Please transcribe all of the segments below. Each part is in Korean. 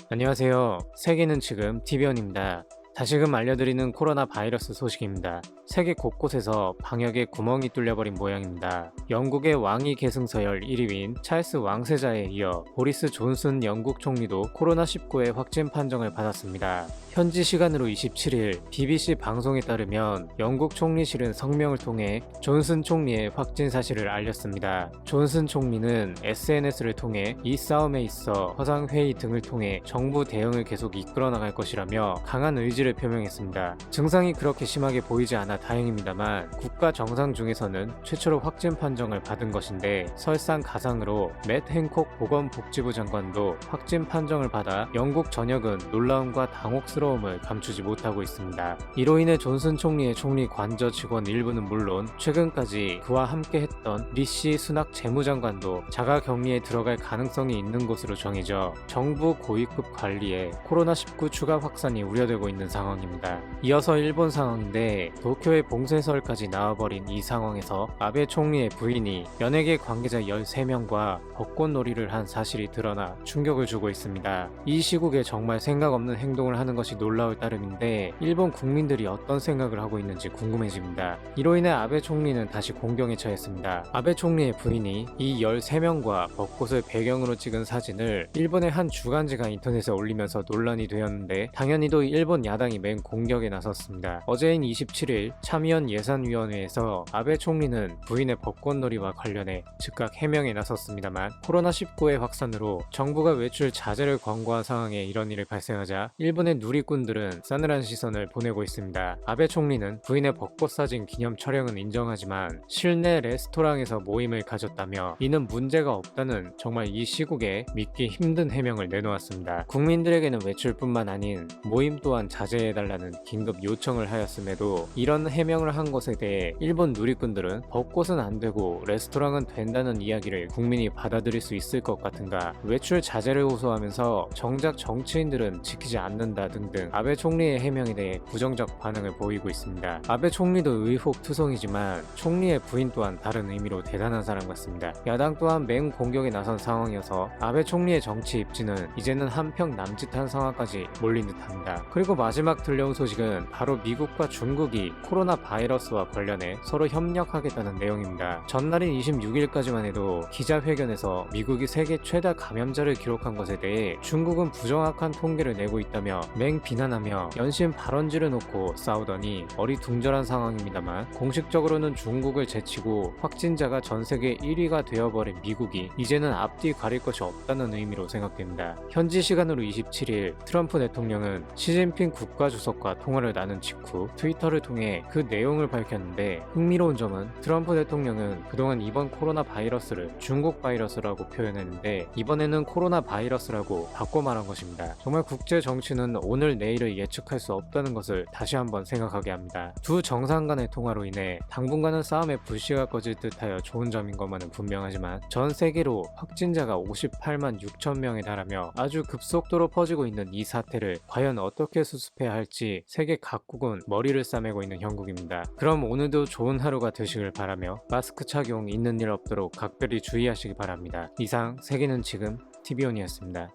안녕하세요. 세계는 지금 TV원입니다. 다시금 알려드리는 코로나 바이러스 소식입니다. 세계 곳곳에서 방역에 구멍이 뚫려버린 모양입니다. 영국의 왕위 계승서열 1위인 찰스 왕세자에 이어 보리스 존슨 영국 총리도 코로나19의 확진 판정을 받았습니다. 현지 시간으로 27일 BBC 방송에 따르면 영국 총리실은 성명을 통해 존슨 총리의 확진 사실을 알렸습니다. 존슨 총리는 SNS를 통해 이 싸움에 있어 화상회의 등을 통해 정부 대응을 계속 이끌어 나갈 것이라며 강한 의지를 표명했습니다. 증상이 그렇게 심하게 보이지 않아 다행입니다만 국가 정상 중에서는 최초로 확진 판정을 받은 것인데 설상가상으로 맷 행콕 보건복지부 장관도 확진 판정을 받아 영국 전역은 놀라움과 당혹스러움을 감추지 못하고 있습니다. 이로 인해 존슨 총리의 총리 관저 직원 일부는 물론 최근까지 그와 함께 했던 리시 수낙 재무장관도 자가격리에 들어갈 가능성이 있는 것으로 정해져 정부 고위급 관리에 코로나19 추가 확산이 우려되고 있는 상황입니다. 이어서 일본 상황인데 도쿄의 봉쇄설까지 나와버린 이 상황에서 아베 총리의 부인이 연예계 관계자 13명과 벚꽃놀이를 한 사실이 드러나 충격을 주고 있습니다. 이 시국에 정말 생각 없는 행동을 하는 것이 놀라울 따름인데 일본 국민들이 어떤 생각을 하고 있는지 궁금해집니다. 이로 인해 아베 총리는 다시 공경에 처했습니다. 아베 총리의 부인이 이 13명과 벚꽃을 배경으로 찍은 사진을 일본의 한 주간지가 인터넷에 올리면서 논란이 되었는데 당연히도 일본 야당이 맹 공격에 나섰습니다. 어제인 27일 참의원 예산위원회에서 아베 총리는 부인의 벚꽃놀이와 관련해 즉각 해명에 나섰습니다만 코로나19의 확산으로 정부가 외출 자제를 권고한 상황에 이런 일이 발생하자 일본의 누리꾼들은 싸늘한 시선을 보내고 있습니다. 아베 총리는 부인의 벚꽃 사진 기념 촬영은 인정하지만 실내 레스토랑에서 모임을 가졌다며 이는 문제가 없다는 정말 이 시국에 믿기 힘든 해명을 내놓았습니다. 국민들에게는 외출뿐만 아닌 모임 또한 자제해달라는 긴급 요청을 하였음에도 이런 해명을 한 것에 대해 일본 누리꾼들은 벚꽃은 안 되고 레스토랑은 된다는 이야기를 국민이 받아들일 수 있을 것 같은가, 외출 자제를 호소하면서 정작 정치인들은 지키지 않는다 등등 아베 총리의 해명에 대해 부정적 반응을 보이고 있습니다. 아베 총리도 의혹투성이지만 총리의 부인 또한 다른 의미로 대단한 사람 같습니다. 야당 또한 맹 공격에 나선 상황이어서 아베 총리의 정치 입지는 이제는 한평 남짓한 상황까지 몰린 듯합니다. 그리고 마지막 들려온 소식은 바로 미국과 중국이 코로나 바이러스와 관련해 서로 협력하겠다는 내용입니다. 전날인 26일까지만 해도 기자회견에서 미국이 세계 최다 감염자를 기록한 것에 대해 중국은 부정확한 통계를 내고 있다며 맹 비난하며 연신 발언지를 놓고 싸우더니 어리둥절한 상황입니다만 공식적으로는 중국을 제치고 확진자가 전세계 1위가 되어버린 미국이 이제는 앞뒤 가릴 것이 없다는 의미로 생각됩니다. 현지 시간으로 27일 트럼프 대통령은 시진핑 국가주석과 통화를 나눈 직후 트위터를 통해 그 내용을 밝혔는데 흥미로운 점은 트럼프 대통령은 그동안 이번 코로나 바이러스를 중국 바이러스라고 표현했는데 이번에는 코로나 바이러스라고 바꿔 말한 것입니다. 정말 국제 정치는 오늘 내일을 예측할 수 없다는 것을 다시 한번 생각하게 합니다. 두 정상 간의 통화로 인해 당분간은 싸움의 불씨가 꺼질 듯하여 좋은 점인 것만은 분명하지만 전 세계로 확진자가 58만 6천 명에 달하며 아주 급속도로 퍼지고 있는 이 사태를 과연 어떻게 수습해야 할지 세계 각국은 머리를 싸매고 있는 형국입니다. 그럼 오늘도 좋은 하루가 되시길 바라며 마스크 착용 있는 일 없도록 각별히 주의하시기 바랍니다. 이상 세계는 지금 TV온이었습니다.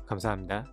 감사합니다.